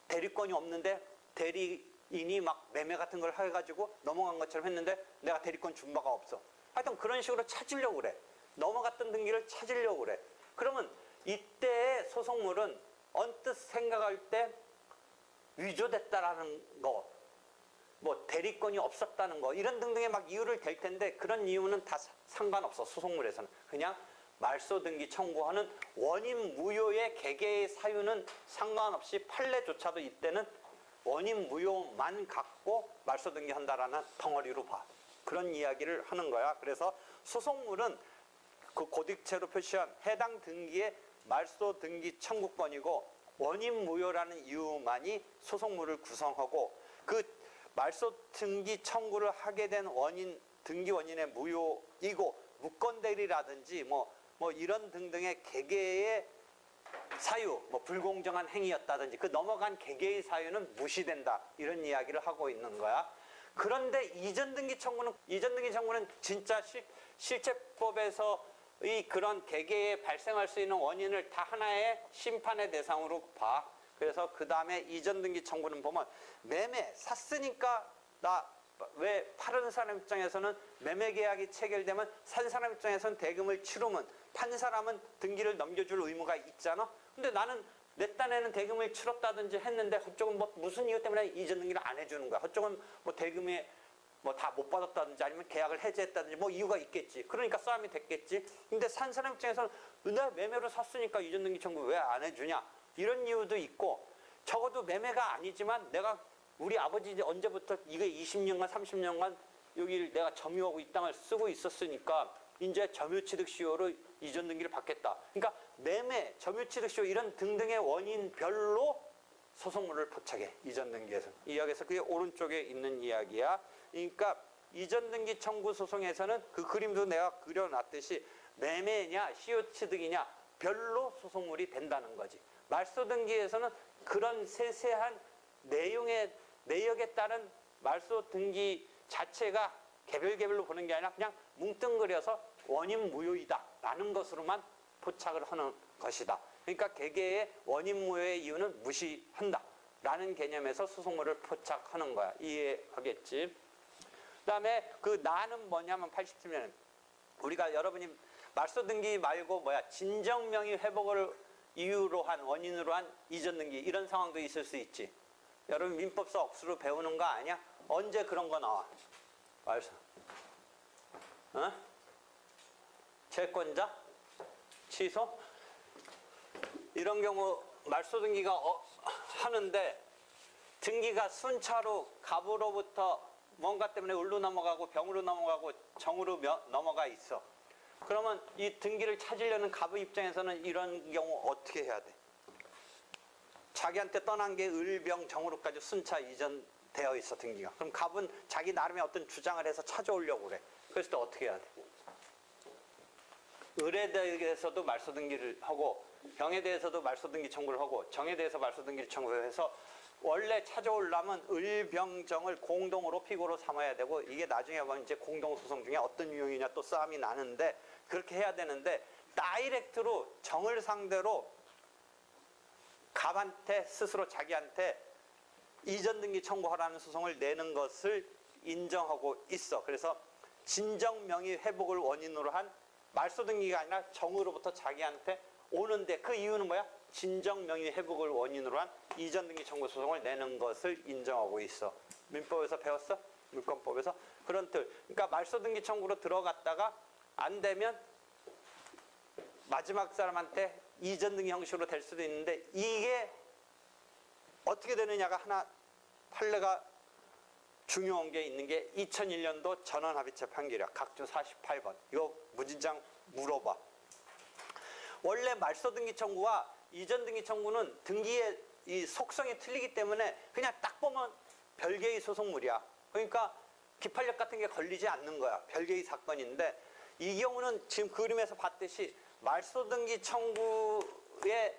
S1: 대리권이 없는데 대리인이 막 매매 같은 걸 해가지고 넘어간 것처럼 했는데 내가 대리권 준 바가 없어. 하여튼 그런 식으로 찾으려고 그래. 넘어갔던 등기를 찾으려고 그래. 그러면 이때의 소속물은 언뜻 생각할 때 위조됐다라는 거, 뭐 대리권이 없었다는 거 이런 등등의 막 이유를 댈 텐데 그런 이유는 다 상관없어. 소속물에서는 그냥 말소등기 청구하는 원인 무효의 개개의 사유는 상관없이 판례조차도 이때는 원인 무효만 갖고 말소등기한다라는 덩어리로 봐. 그런 이야기를 하는 거야. 그래서 소속물은 그 고딕체로 표시한 해당 등기의 말소등기 청구권이고 원인 무효라는 이유만이 소속물을 구성하고 그 말소등기 청구를 하게 된 원인 등기 원인의 무효이고 무건대리라든지 뭐 이런 등등의 개개의 사유, 뭐 불공정한 행위였다든지 그 넘어간 개개의 사유는 무시된다 이런 이야기를 하고 있는 거야. 그런데 이전 등기 청구는 진짜 실체법에서 이 그런 개개에 발생할 수 있는 원인을 다 하나의 심판의 대상으로 봐. 그래서 그 다음에 이전 등기 청구는 보면 매매 샀으니까 나 왜 파는 사람 입장에서는 매매 계약이 체결되면 산 사람 입장에서는 대금을 치르면 판 사람은 등기를 넘겨줄 의무가 있잖아. 근데 나는 내 딴에는 대금을 치렀다든지 했는데 그쪽은 뭐 무슨 이유 때문에 이전 등기를 안 해주는 거야. 그쪽은 뭐 대금에 뭐 다 못 받았다든지 아니면 계약을 해지했다든지 뭐 이유가 있겠지. 그러니까 싸움이 됐겠지. 근데 산 사람 입장에서는 내가 매매로 샀으니까 이전 등기 청구 왜 안 해주냐 이런 이유도 있고 적어도 매매가 아니지만 내가 우리 아버지 언제부터 이게 20년간 30년간 여기를 내가 점유하고 이 땅을 쓰고 있었으니까 이제 점유취득시효로 이전 등기를 받겠다. 그러니까 매매, 점유취득시효 이런 등등의 원인별로 소속물을 포착해. 이전 등기에서. 이 이야기에서 그게 오른쪽에 있는 이야기야. 그러니까 이전 등기 청구 소송에서는 그 그림도 내가 그려놨듯이 매매냐 시효취득이냐 별로 소속물이 된다는 거지. 말소 등기에서는 그런 세세한 내역에 따른 말소 등기 자체가 개별로 보는 게 아니라 그냥 뭉뚱그려서 원인 무효이다라는 것으로만 포착을 하는 것이다. 그러니까 개개의 원인 무효의 이유는 무시한다라는 개념에서 소속물을 포착하는 거야. 이해하겠지? 그다음에 그 나는 뭐냐면 87년에 우리가 여러분이 말소 등기 말고 진정명의 회복을 이유로 한 원인으로 한 이전 등기 이런 상황도 있을 수 있지. 여러분 민법서 억수로 배우는 거 아니야? 언제 그런 거 나와? 말소. 채권자? 취소? 이런 경우 말소 등기가 하는데 등기가 순차로 갑으로부터 뭔가 때문에 을로 넘어가고 병으로 넘어가고 정으로 넘어가 있어. 그러면 이 등기를 찾으려는 갑의 입장에서는 이런 경우 어떻게 해야 돼? 자기한테 떠난 게 을, 병, 정으로까지 순차 이전되어 있어 등기가. 그럼 갑은 자기 나름의 어떤 주장을 해서 찾아오려고 그래. 그랬을 때 어떻게 해야 돼? 을에 대해서도 말소 등기를 하고 병에 대해서도 말소 등기 청구를 하고 정에 대해서 말소 등기를 청구해서 원래 찾아오려면 을병정을 공동으로 피고로 삼아야 되고 이게 나중에 보면 이제 공동소송 중에 어떤 유형이냐 또 싸움이 나는데 그렇게 해야 되는데 다이렉트로 정을 상대로 갑한테 스스로 자기한테 이전 등기 청구하라는 소송을 내는 것을 인정하고 있어. 그래서 진정 명의 회복을 원인으로 한 말소 등기가 아니라 정으로부터 자기한테 오는데 그 이유는 뭐야? 진정 명의 회복을 원인으로 한 이전 등기 청구 소송을 내는 것을 인정하고 있어. 민법에서 배웠어? 물권법에서 그런 뜻. 그러니까 말소 등기 청구로 들어갔다가 안 되면 마지막 사람한테 이전 등기 형식으로 될 수도 있는데 이게 어떻게 되느냐가 하나 판례가 중요한 게 있는 게 2001년도 전원합의체 판결이야. 각주 48번. 이거 무진장 물어봐. 원래 말소 등기 청구와 이전 등기 청구는 등기의 이 속성이 틀리기 때문에 그냥 딱 보면 별개의 소송물이야. 그러니까 기판력 같은 게 걸리지 않는 거야. 별개의 사건인데 이 경우는 지금 그림에서 봤듯이 말소 등기 청구에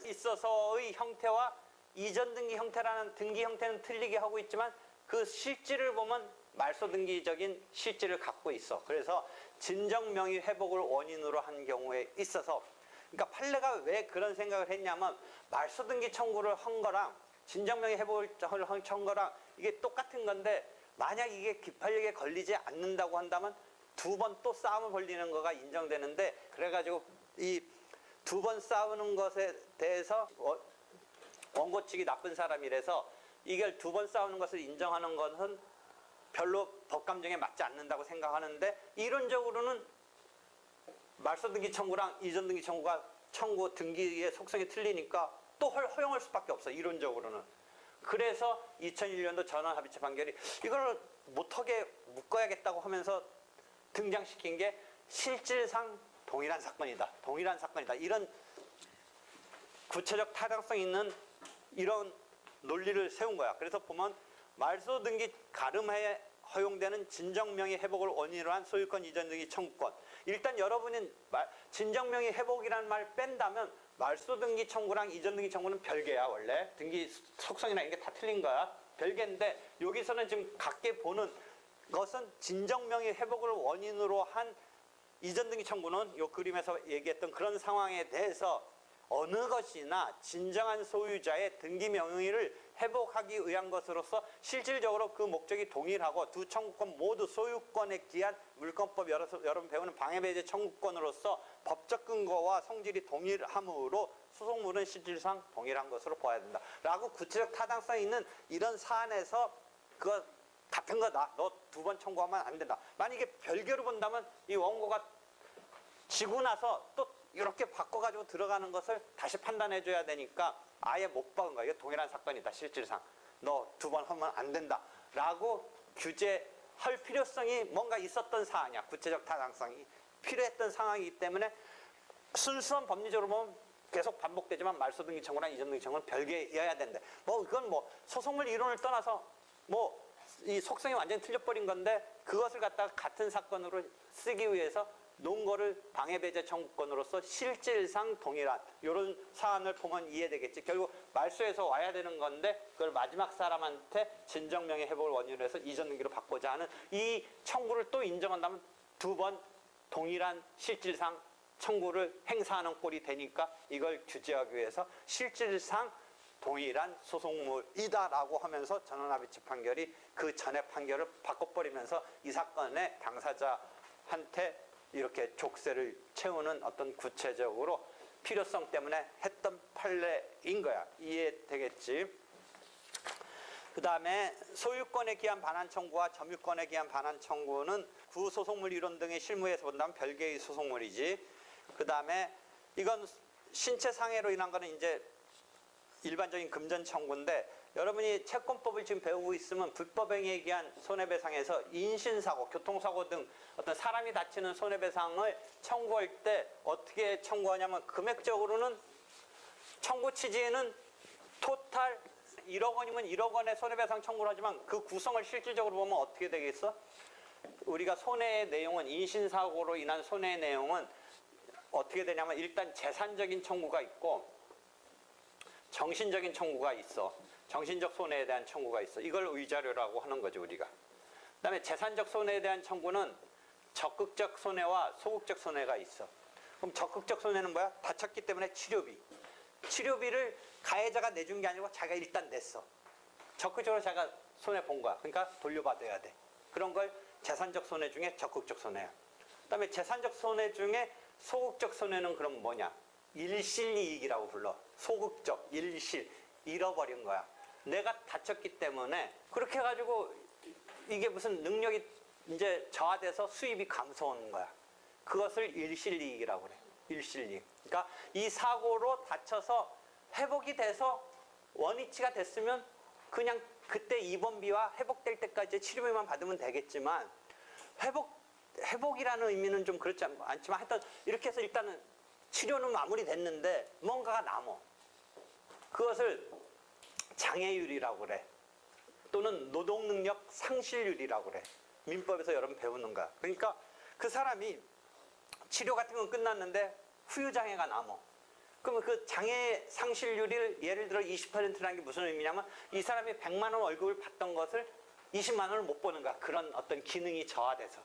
S1: 있어서의 형태와 이전 등기 형태라는 등기 형태는 틀리게 하고 있지만 그 실질을 보면 말소 등기적인 실질을 갖고 있어. 그래서 진정 명의 회복을 원인으로 한 경우에 있어서 그러니까 판례가 왜 그런 생각을 했냐면 말소 등기 청구를 한 거랑 진정 명의 회복을 한 거랑 이게 똑같은 건데 만약 이게 기판력에 걸리지 않는다고 한다면 두 번 또 싸움을 벌리는 거가 인정되는데 그래가지고 이 두 번 싸우는 것에 대해서 원고 측이 나쁜 사람이라서 이걸 두 번 싸우는 것을 인정하는 것은 별로 법감정에 맞지 않는다고 생각하는데 이론적으로는 말소 등기 청구랑 이전 등기 청구가 청구 등기의 속성이 틀리니까 또 허용할 수밖에 없어. 이론적으로는. 그래서 2001년도 전원합의체 판결이 이걸 못하게 묶어야겠다고 하면서 등장시킨 게 실질상 동일한 사건이다. 동일한 사건이다. 이런 구체적 타당성 있는 이런 논리를 세운 거야. 그래서 보면 말소 등기 가름하에 허용되는 진정명의 회복을 원인으로 한 소유권 이전 등기 청구권. 일단 여러분은 진정명의 회복이라는 말 뺀다면 말소 등기 청구랑 이전 등기 청구는 별개야. 원래 등기 속성이나 이런 게 다 틀린 거야. 별개인데 여기서는 지금 각계 보는 것은 진정명의 회복을 원인으로 한 이전 등기 청구는 이 그림에서 얘기했던 그런 상황에 대해서 어느 것이나 진정한 소유자의 등기 명의를 회복하기 위한 것으로서 실질적으로 그 목적이 동일하고 두 청구권 모두 소유권에 기한 물권법 여러분 배우는 방해배제 청구권으로서 법적 근거와 성질이 동일하므로 소송물은 실질상 동일한 것으로 봐야 된다. 라고 구체적 타당성 있는 이런 사안에서 그거 같은 거다. 너 두 번 청구하면 안 된다. 만약에 별개로 본다면 이 원고가 지고 나서 또 이렇게 바꿔가지고 들어가는 것을 다시 판단해줘야 되니까 아예 못 박은 거야. 이거 동일한 사건이다. 실질상. 너 두 번 하면 안 된다. 라고 규제할 필요성이 뭔가 있었던 사안이야. 구체적 타당성이 필요했던 상황이기 때문에 순수한 법리적으로 보면 계속 반복되지만 말소 등기 청구랑 이전 등기 청구는 별개여야 된대. 뭐 이건 뭐 소송물 이론을 떠나서 뭐 이 속성이 완전히 틀려버린 건데 그것을 갖다가 같은 사건으로 쓰기 위해서 놓은 거를 방해배제 청구권으로서 실질상 동일한 이런 사안을 보면 이해되겠지. 결국 말소에서 와야 되는 건데 그걸 마지막 사람한테 진정명의 회복을 원인으로 해서 이전 등기로 바꾸자 하는 이 청구를 또 인정한다면 두 번 동일한 실질상 청구를 행사하는 꼴이 되니까 이걸 규제하기 위해서 실질상 동일한 소송물이다라고 하면서 전원합의체 판결이 그 전의 판결을 바꿔버리면서 이 사건의 당사자한테 이렇게 족쇄를 채우는 어떤 구체적으로 필요성 때문에 했던 판례인 거야. 이해되겠지? 그 다음에 소유권에 기한 반환 청구와 점유권에 기한 반환 청구는 구소송물 이론 등의 실무에서 본다면 별개의 소송물이지. 그 다음에 이건 신체 상해로 인한 거는 이제 일반적인 금전 청구인데 여러분이 채권법을 지금 배우고 있으면 불법행위에 기한 손해배상에서 인신사고, 교통사고 등 어떤 사람이 다치는 손해배상을 청구할 때 어떻게 청구하냐면 금액적으로는 청구 취지에는 토탈 1억 원이면 1억 원의 손해배상 청구를 하지만 그 구성을 실질적으로 보면 어떻게 되겠어? 우리가 손해의 내용은 인신사고로 인한 손해의 내용은 어떻게 되냐면 일단 재산적인 청구가 있고 정신적인 청구가 있어. 정신적 손해에 대한 청구가 있어. 이걸 의자료라고 하는 거죠, 우리가. 그다음에 재산적 손해에 대한 청구는 적극적 손해와 소극적 손해가 있어. 그럼 적극적 손해는 뭐야? 다쳤기 때문에 치료비. 치료비를 가해자가 내준 게 아니고 자기가 일단 냈어. 적극적으로 자기가 손해 본 거야. 그러니까 돌려받아야 돼. 그런 걸 재산적 손해 중에 적극적 손해야. 그다음에 재산적 손해 중에 소극적 손해는 그럼 뭐냐? 일실이익이라고 불러. 소극적, 일실. 잃어버린 거야. 내가 다쳤기 때문에 그렇게 해가지고 이게 무슨 능력이 이제 저하돼서 수입이 감소하는 거야. 그것을 일실이익이라고 그래. 일실이익. 그러니까 이 사고로 다쳐서 회복이 돼서 원위치가 됐으면 그냥 그때 입원비와 회복될 때까지 치료비만 받으면 되겠지만 회복이라는 의미는 좀 그렇지 않지만 하여튼 이렇게 해서 일단은 치료는 마무리됐는데 뭔가가 남어. 그것을 장애율이라고 그래. 또는 노동능력 상실률이라고 그래. 민법에서 여러분 배우는 거야. 그러니까 그 사람이 치료 같은 건 끝났는데 후유장애가 남어. 그러면 그 장애 상실률을 예를 들어 20%라는 게 무슨 의미냐면 이 사람이 100만 원 월급을 받던 것을 20만 원을 못 버는 거야. 그런 어떤 기능이 저하돼서.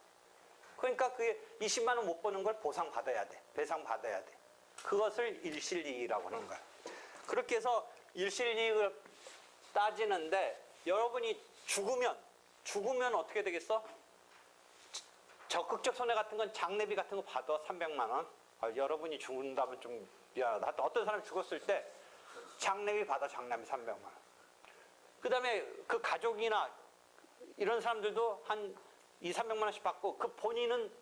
S1: 그러니까 그게 20만 원 못 버는 걸 보상받아야 돼. 배상받아야 돼. 그것을 일실이익이라고 하는 거야. 그렇게 해서 일실이익을 따지는데 여러분이 죽으면 어떻게 되겠어? 적극적 손해 같은 건 장례비 같은 거 받아 300만 원. 여러분이 죽는다면 좀 미안하다. 하여튼 어떤 사람이 죽었을 때 장례비 받아 장례비 300만 원. 그 다음에 그 가족이나 이런 사람들도 한 200~300만 원씩 받고 그 본인은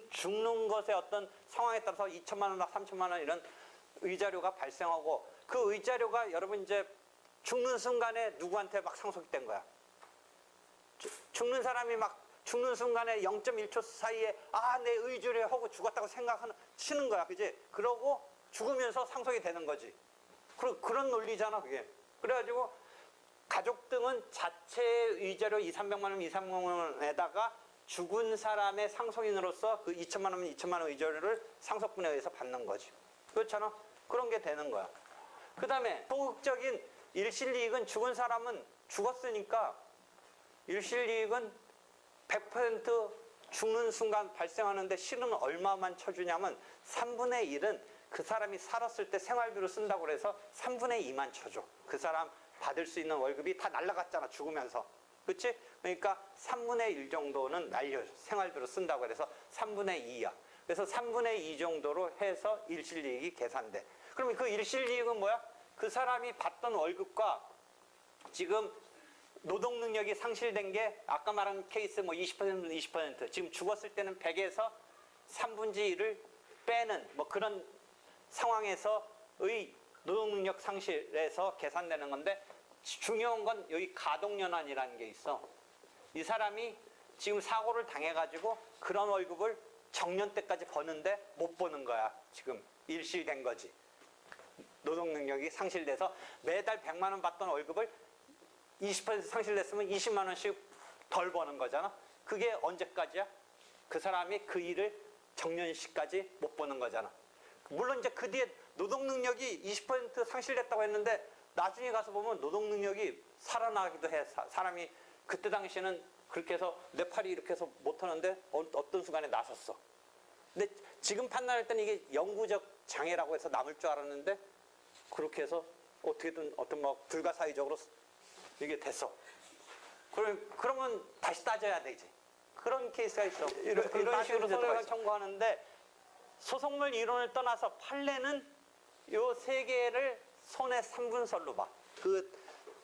S1: 죽는 것의 어떤 상황에 따라서 2천만 원이나 3천만 원 이런 의자료가 발생하고 그 의자료가 여러분 이제 죽는 순간에 누구한테 막 상속이 된 거야. 죽는 사람이 막 죽는 순간에 0.1초 사이에 내 의자료 하고 죽었다고 치는 거야. 그지? 그러고 죽으면서 상속이 되는 거지. 그런 논리잖아, 그게. 그래가지고 가족 등은 자체 의자료 200~300만 원, 200~300만 원에다가 죽은 사람의 상속인으로서 그 2천만 원, 2천만 원 의자료를 상속분에 의해서 받는 거지. 그렇잖아? 그런 게 되는 거야. 그 다음에 소극적인 일실이익은 죽은 사람은 죽었으니까 일실이익은 100% 죽는 순간 발생하는데 실은 얼마만 쳐주냐면 3분의 1은 그 사람이 살았을 때 생활비로 쓴다고 그래서 3분의 2만 쳐줘. 그 사람 받을 수 있는 월급이 다 날라갔잖아, 죽으면서. 그치? 그러니까 3분의 1 정도는 날려줘. 생활비로 쓴다고 해서 3분의 2야. 그래서 3분의 2 정도로 해서 일실이익이 계산돼. 그러면 그 일실이익은 뭐야? 그 사람이 받던 월급과 지금 노동 능력이 상실된 게 아까 말한 케이스 뭐 20% 지금 죽었을 때는 100에서 3분의 1을 빼는 뭐 그런 상황에서의 노동 능력 상실에서 계산되는 건데 중요한 건 여기 가동연한이라는 게 있어. 이 사람이 지금 사고를 당해가지고 그런 월급을 정년 때까지 버는데 못 버는 거야. 지금 일실된 거지. 노동 능력이 상실돼서 매달 100만 원 받던 월급을 20% 상실됐으면 20만 원씩 덜 버는 거잖아. 그게 언제까지야? 그 사람이 그 일을 정년시까지 못 버는 거잖아. 물론 이제 그 뒤에 노동 능력이 20% 상실됐다고 했는데 나중에 가서 보면 노동 능력이 살아나기도 해. 사람이 그때 당시에는 그렇게 해서 내 팔이 이렇게 해서 못 하는데 어떤 순간에 나섰어. 근데 지금 판단할 때는 이게 영구적 장애라고 해서 남을 줄 알았는데 그렇게 해서 어떻게든 어떤 뭐 불가사의적으로 이게 됐어. 그러면 다시 따져야 되지. 그런 케이스가 있어. 이런 식으로 손해를 청구하는데 소송물 이론을 떠나서 판례는 요 세 개를 손해 3분설로 봐. 그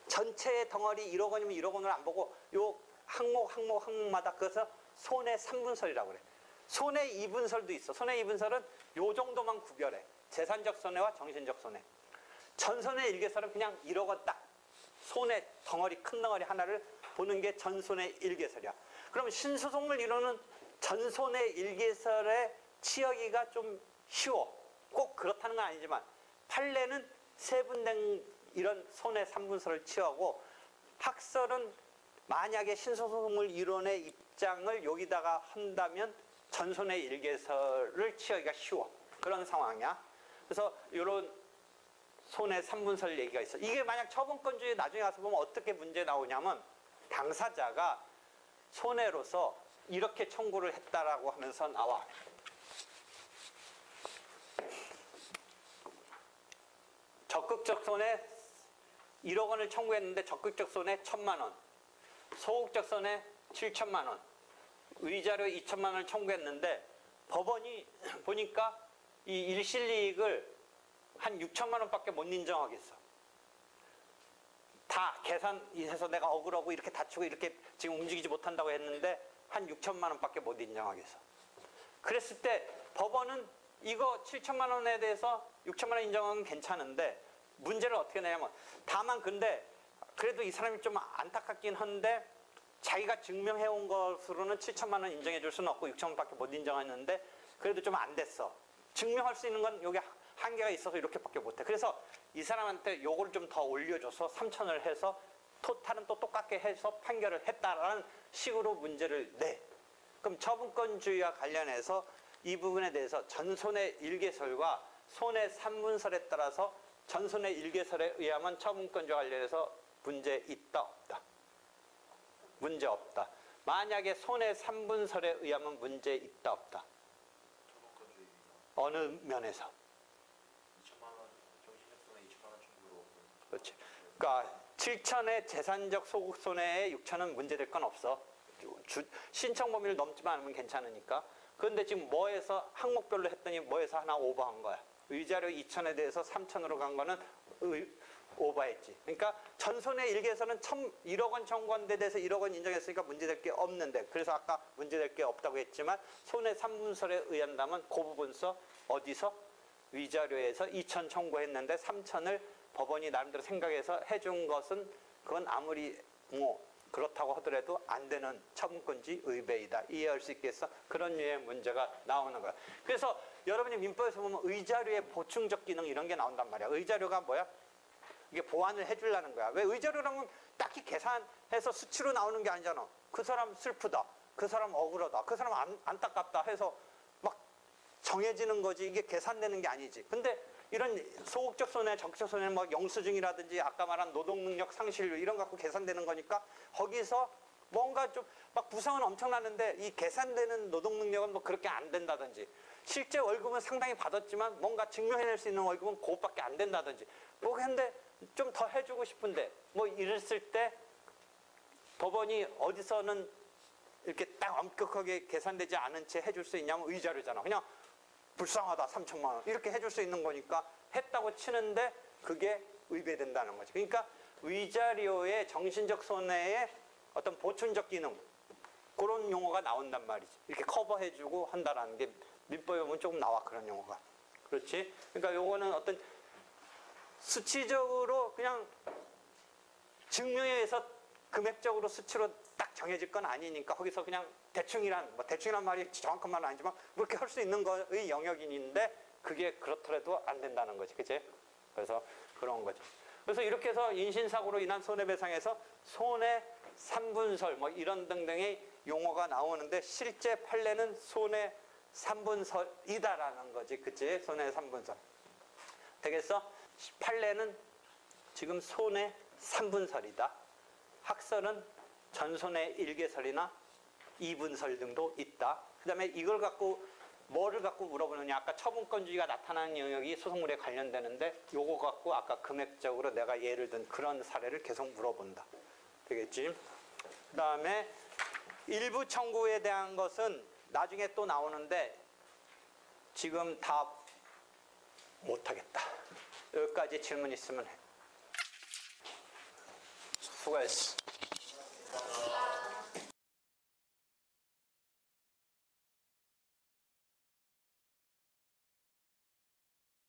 S1: 전체 덩어리 1억 원이면 1억 원을 안 보고 요 항목마다 그래서 손해 3분설이라고 그래. 손해 2분설도 있어. 손해 2분설은 요 정도만 구별해. 재산적 손해와 정신적 손해. 전손해 1개설은 그냥 1억 원 딱 손해 덩어리 큰 덩어리 하나를 보는 게 전손해 1개설이야. 그럼 신소송물 이론은 전손해 1개설의 치여기가 좀 쉬워. 꼭 그렇다는 건 아니지만 판례는 세분된 이런 손해 3분설을 치하고 학설은 만약에 신소송물 이론의 입장을 여기다가 한다면 전손해 1개설을 치하기가 쉬워. 그런 상황이야. 그래서 이런 손해 3분설 얘기가 있어. 이게 만약 처분권주의 나중에 가서 보면 어떻게 문제 나오냐면 당사자가 손해로서 이렇게 청구를 했다라고 하면서 나와. 적극적 손해 1억 원을 청구했는데 적극적 손해 1,000만 원, 소극적 손해 7천만 원, 위자료 2천만 원을 청구했는데 법원이 보니까 이 일실이익을 한 6천만 원밖에 못 인정하겠어. 다 계산해서 내가 억울하고 이렇게 다치고 이렇게 지금 움직이지 못한다고 했는데 한 6천만 원밖에 못 인정하겠어. 그랬을 때 법원은 이거 7천만 원에 대해서 6천만 원 인정하는 건 괜찮은데 문제를 어떻게 내냐면 다만 근데 그래도 이 사람이 좀 안타깝긴 한데 자기가 증명해온 것으로는 7천만 원 인정해 줄 수는 없고 6천 원밖에 못 인정했는데 그래도 좀 안 됐어. 증명할 수 있는 건 여기 한계가 있어서 이렇게밖에 못해. 그래서 이 사람한테 요거를 좀 더 올려줘서 3천을 해서 토탈은 또 똑같게 해서 판결을 했다라는 식으로 문제를 내. 그럼 처분권주의와 관련해서 이 부분에 대해서 전손해 일개설과 손해 3분설에 따라서 전손해 일개설에 의하면 처분권주의와 관련해서 문제 있다 없다? 문제 없다. 만약에 손해 3분설에 의하면 문제 있다 없다? 어느 면에서?
S3: 2천만 원, 정신적손해 2천만 원 정도로.
S1: 그렇지. 그러니까 7천의 재산적 소극 손해에 6천은 문제될 건 없어. 신청 범위를 넘지만 않으면 괜찮으니까. 그런데 지금 뭐에서 항목별로 했더니 뭐에서 하나 오버한 거야. 위자료 2천에 대해서 3천으로 간 거는 오버했지. 그러니까 전손해 일개에서는 1억 원 청구한 데 대해서 1억 원 인정했으니까 문제될 게 없는데 그래서 아까 문제될 게 없다고 했지만 손해 3분설에 의한다면 그 부분서 어디서? 위자료에서 2천 청구했는데 3천을 법원이 나름대로 생각해서 해준 것은 그건 아무리 뭐 그렇다고 하더라도 안 되는 처분권지 의배이다. 이해할 수 있겠어? 그런 류의 문제가 나오는 거야. 그래서 여러분이 민법에서 보면 의자료의 보충적 기능 이런 게 나온단 말이야. 의자료가 뭐야? 이게 보완을 해주려는 거야. 왜 의자료라는 건 딱히 계산해서 수치로 나오는 게 아니잖아. 그 사람 슬프다. 그 사람 억울하다. 그 사람 안타깝다 해서 막 정해지는 거지. 이게 계산되는 게 아니지. 근데 이런 소극적 손해, 적극적 손해, 뭐 영수증이라든지 아까 말한 노동능력 상실률 이런 거 갖고 계산되는 거니까 거기서 뭔가 좀 막 부상은 엄청나는데 이 계산되는 노동능력은 뭐 그렇게 안 된다든지 실제 월급은 상당히 받았지만 뭔가 증명해낼 수 있는 월급은 그것밖에 안 된다든지 뭐 근데 좀 더 해주고 싶은데 뭐 이랬을 때 법원이 어디서는 이렇게 딱 엄격하게 계산되지 않은 채 해줄 수 있냐면 의자료잖아. 그냥 불쌍하다 3천만 원 이렇게 해줄 수 있는 거니까 했다고 치는데 그게 의배된다는 거지. 그러니까 위자료의 정신적 손해의 어떤 보충적 기능 그런 용어가 나온단 말이지. 이렇게 커버해주고 한다라는 게 민법에 보면 조금 나와 그런 용어가. 그렇지? 그러니까 요거는 어떤 수치적으로 그냥 증명에 의해서 금액적으로 수치로 딱 정해질 건 아니니까 거기서 그냥 대충이란 말이 정확한 말은 아니지만 그렇게 할 수 있는 거의 영역인데 그게 그렇더라도 안 된다는 거지. 그치? 그래서 그런 거죠. 그래서 이렇게 해서 인신사고로 인한 손해배상에서 손해 3분설 뭐 이런 등등의 용어가 나오는데 실제 판례는 손해 3분설이다라는 거지. 그치? 손해 3분설. 되겠어? 판례는 지금 손해 3분설이다. 학설은 전손해 1개설이나 2분설 등도 있다. 그 다음에 이걸 갖고 뭐를 갖고 물어보느냐. 아까 처분권주의가 나타나는 영역이 소송물에 관련되는데 요거 갖고 아까 금액적으로 내가 예를 든 그런 사례를 계속 물어본다. 되겠지? 그 다음에 일부 청구에 대한 것은 나중에 또 나오는데 지금 다 못하겠다. 여기까지 질문 있으면 해. 수고했어.